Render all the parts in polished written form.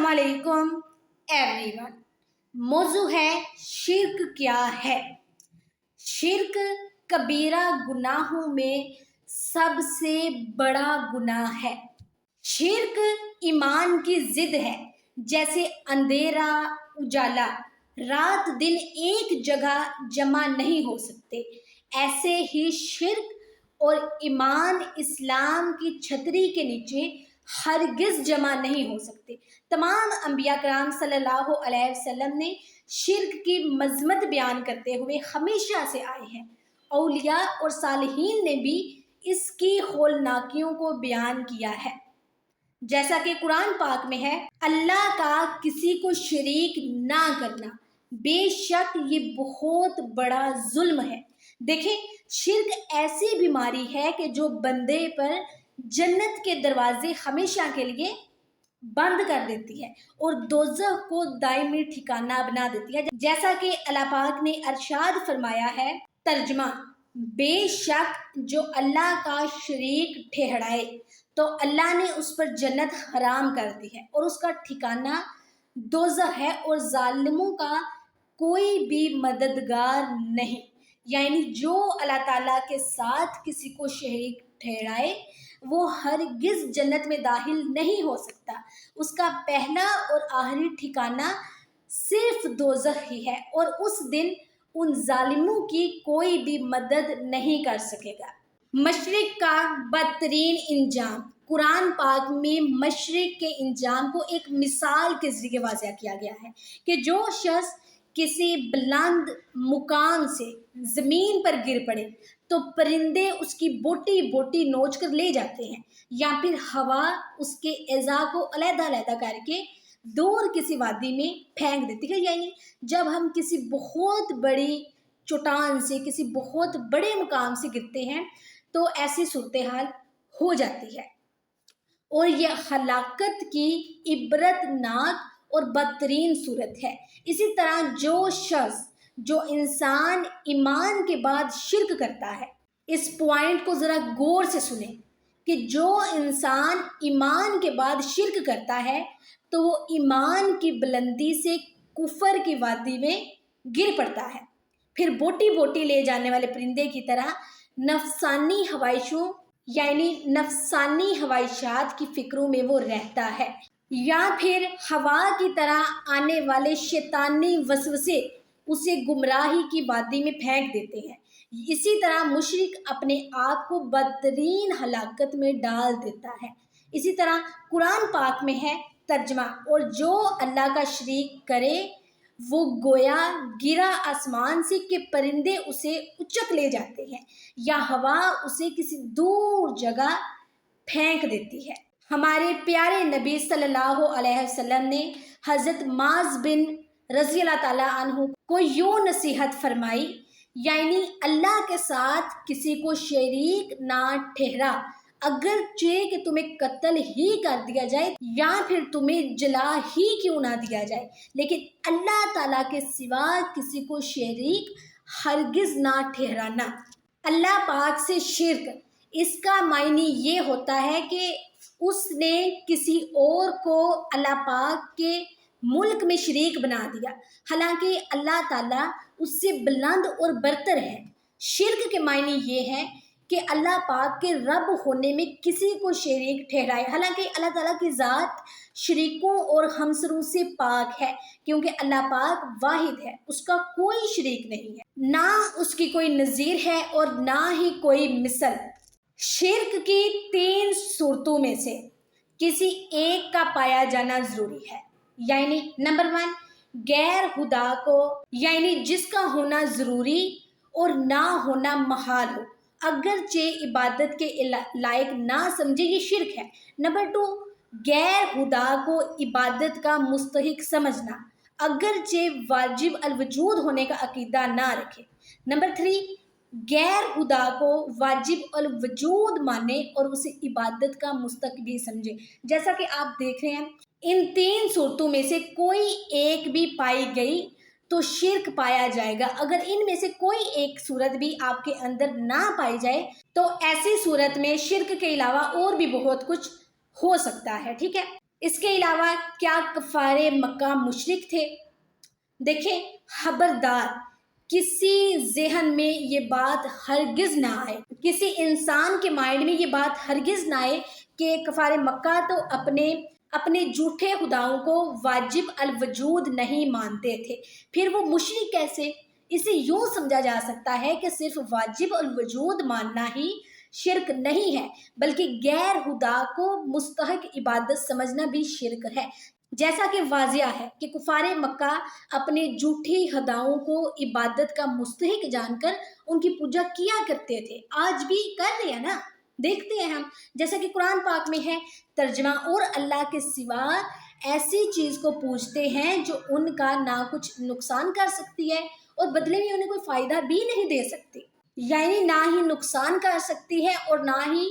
अस्सलाम वालेकुम एवरीवन। मौजू है शिर्क क्या है। शिर्क कबीरा गुनाहों में सबसे बड़ा गुनाह है। शिर्क ईमान की जिद है। जैसे अंधेरा उजाला रात दिन एक जगह जमा नहीं हो सकते, ऐसे ही शिर्क और ईमान इस्लाम की छतरी के नीचे हरगिज जमा नहीं हो सकते। तमाम अंबिया कराम सल्लल्लाहु अलैहि वसल्लम ने शिर्क की मजमत बयान करते हुए हमेशा से आए हैं। औलिया और सालिहीन ने भी इसकी होलनाकियों को बयान किया है। जैसा कि कुरान पाक में है, अल्लाह का किसी को शरीक ना करना, बेशक ये बहुत बड़ा जुल्म है। देखें, शिर्क ऐसी बीमारी है कि जो बंदे पर जन्नत के दरवाजे हमेशा के लिए बंद कर देती है और दोज़ख को दायमी ठिकाना बना देती है। जैसा कि अल्लाह पाक ने अरशाद फरमाया है, तर्जमा, बेशक जो अल्लाह का शरीक ठहराए तो अल्लाह ने उस पर जन्नत हराम कर दी है और उसका ठिकाना दोज़ख है और जालिमों का कोई भी मददगार नहीं। यानी जो अल्लाह ताला के साथ किसी को शरीक ठहराए वो हरगिज जन्नत में दाखिल नहीं हो सकता। उसका पहला और आखिरी ठिकाना सिर्फ दोज़ख ही है और उस दिन उन जालिमों की कोई भी मदद नहीं कर सकेगा। मशरिक का बदतरीन इंजाम। कुरान पाक में मशरिक के इंजाम को एक मिसाल के ज़रिए वाज़ह किया गया है कि जो शख्स किसी बुलंद मुकाम से ज़मीन पर गिर पड़े तो परिंदे उसकी बोटी बोटी नोच कर ले जाते हैं, या फिर हवा उसके एज़ा को अलग-अलग करके दूर किसी वादी में फेंक देती है। यानी जब हम किसी बहुत बड़ी चट्टान से, किसी बहुत बड़े मुकाम से गिरते हैं तो ऐसी सूरत हाल हो जाती है और यह हलाकत की इबरतनाक और बदतरीन सूरत है। इसी तरह जो शख्स, जो इंसान ईमान के बाद शिर्क करता है, इस पॉइंट को ज़रा गौर से सुने कि जो इंसान ईमान के बाद शिर्क करता है तो वो ईमान की बुलंदी से कुफर की वादी में गिर पड़ता है, फिर बोटी बोटी ले जाने वाले परिंदे की तरह नफसानी हवाइशों यानी नफसानी हवाइशात की फिक्रों में वो रहता है, या फिर हवा की तरह आने वाले शैतानी वसवसे उसे गुमराही की वादी में फेंक देते हैं। इसी तरह मुशरिक अपने आप को बदतरीन हलाकत में डाल देता है। इसी तरह कुरान पाक में है, तर्जमा, और जो अल्लाह का शरीक करे वो गोया गिरा आसमान से कि परिंदे उसे उचक ले जाते हैं या हवा उसे किसी दूर जगह फेंक देती है। हमारे प्यारे नबी सल्लल्लाहु अलैहि वसल्लम ने हज़रत माज़ बिन रज़ी अल्लाह ताला अन्हु को यूँ नसीहत फरमाई, यानी अल्लाह के साथ किसी को शरीक ना ठहरा, अगर चे कि तुम्हें कत्ल ही कर दिया जाए या फिर तुम्हें जला ही क्यों ना दिया जाए, लेकिन अल्लाह ताला के सिवा किसी को शरीक हरगिज ना ठहराना। अल्लाह पाक से शिर्क, इसका मायने ये होता है कि उसने किसी और को अल्लाह पाक के मुल्क में शरीक बना दिया, हालांकि अल्लाह ताला उससे बुलंद और बरतर है। शिर्क के मायने ये है कि अल्लाह पाक के रब होने में किसी को शरीक ठहराए, हालांकि अल्लाह ताला की ज़ात शरीकों और हमसरों से पाक है, क्योंकि अल्लाह पाक वाहिद है, उसका कोई शरीक नहीं है, ना उसकी कोई नज़ीर है और ना ही कोई मिसल। शिर्क की 3 सूरतों में से किसी एक का पाया जाना ज़रूरी है। यानी नंबर 1, गैर खुदा को, यानी जिसका होना ज़रूरी और ना होना महाल हो, अगरचे इबादत के लायक ना समझे, ये शिर्क है। नंबर 2, गैर खुदा को इबादत का मुस्तहिक समझना, अगरचे वाजिब अल वजूद होने का अकीदा ना रखे। नंबर 3, गैर खुदा को वाजिब अल वजूद माने और उसे इबादत का मुस्तहिक भी समझे। जैसा कि आप देख रहे हैं, इन 3 सूरतों में से कोई एक भी पाई गई तो शिर्क पाया जाएगा। अगर इनमें से कोई एक सूरत भी आपके अंदर ना पाई जाए तो ऐसी सूरत में शिर्क के अलावा और भी बहुत कुछ हो सकता है। ठीक है, इसके अलावा क्या कफ़ारे मक्का मुशरिक थे? देखें, खबरदार किसी जहन में ये बात हरगिज़ ना आए, किसी इंसान के माइंड में ये बात हरगिज़ ना आए कि कफ़ारे मक्का तो अपने झूठे खुदाओं को वाजिब अल वजूद नहीं मानते थे, फिर वो मुशरिक कैसे? इसे यूं समझा जा सकता है कि सिर्फ वाजिब अल वजूद मानना ही शिरक नहीं है, बल्कि गैर खुदा को मुस्तहक इबादत समझना भी शिरक है। जैसा कि वाजिया है कि कुफारे मक्का अपने झूठी खुदाओं को इबादत का मुस्तहिक जानकर उनकी पूजा किया करते थे, आज भी कर रहे हैं ना। देखते हैं हम, जैसा कि कुरान पाक में है तर्जमा, और अल्लाह के सिवा ऐसी चीज़ को पूजते हैं जो उनका ना कुछ नुकसान कर सकती है और बदले में उन्हें कोई फ़ायदा भी नहीं दे सकती, यानी ना ही नुकसान कर सकती है और ना ही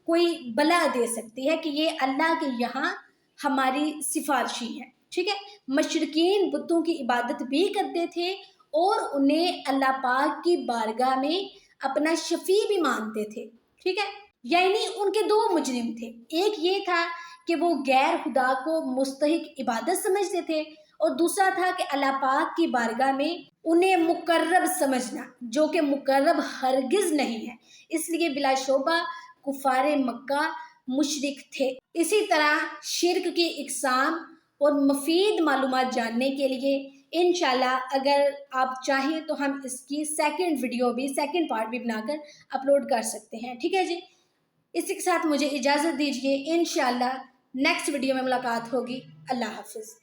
कोई बला दे सकती है कि ये अल्लाह के यहाँ हमारी सिफारशी है। ठीक है, मशरकीन बुतों की इबादत भी करते थे और उन्हें अल्लाह पाक की बारगाह में अपना शफी भी मानते थे। ठीक है, यानी उनके दो मुजरिम थे, एक ये था कि वो गैर खुदा को मुस्तहिक इबादत समझते थे और दूसरा था कि अल्लाह पाक की बारगाह में उन्हें मुकर्रब समझना, जो कि मुकर्रब हरगिज़ नहीं है। इसलिए बिलाशोबा कुफारे मक्का मुशरिक थे। इसी तरह शिरक की इकसाम और मफीद मालूमात जानने के लिए इंशाल्लाह अगर आप चाहें तो हम इसकी सेकंड पार्ट भी बनाकर अपलोड कर सकते हैं। ठीक है जी, इसी के साथ मुझे इजाज़त दीजिए, इंशाल्लाह नेक्स्ट वीडियो में मुलाकात होगी। अल्लाह हाफिज़।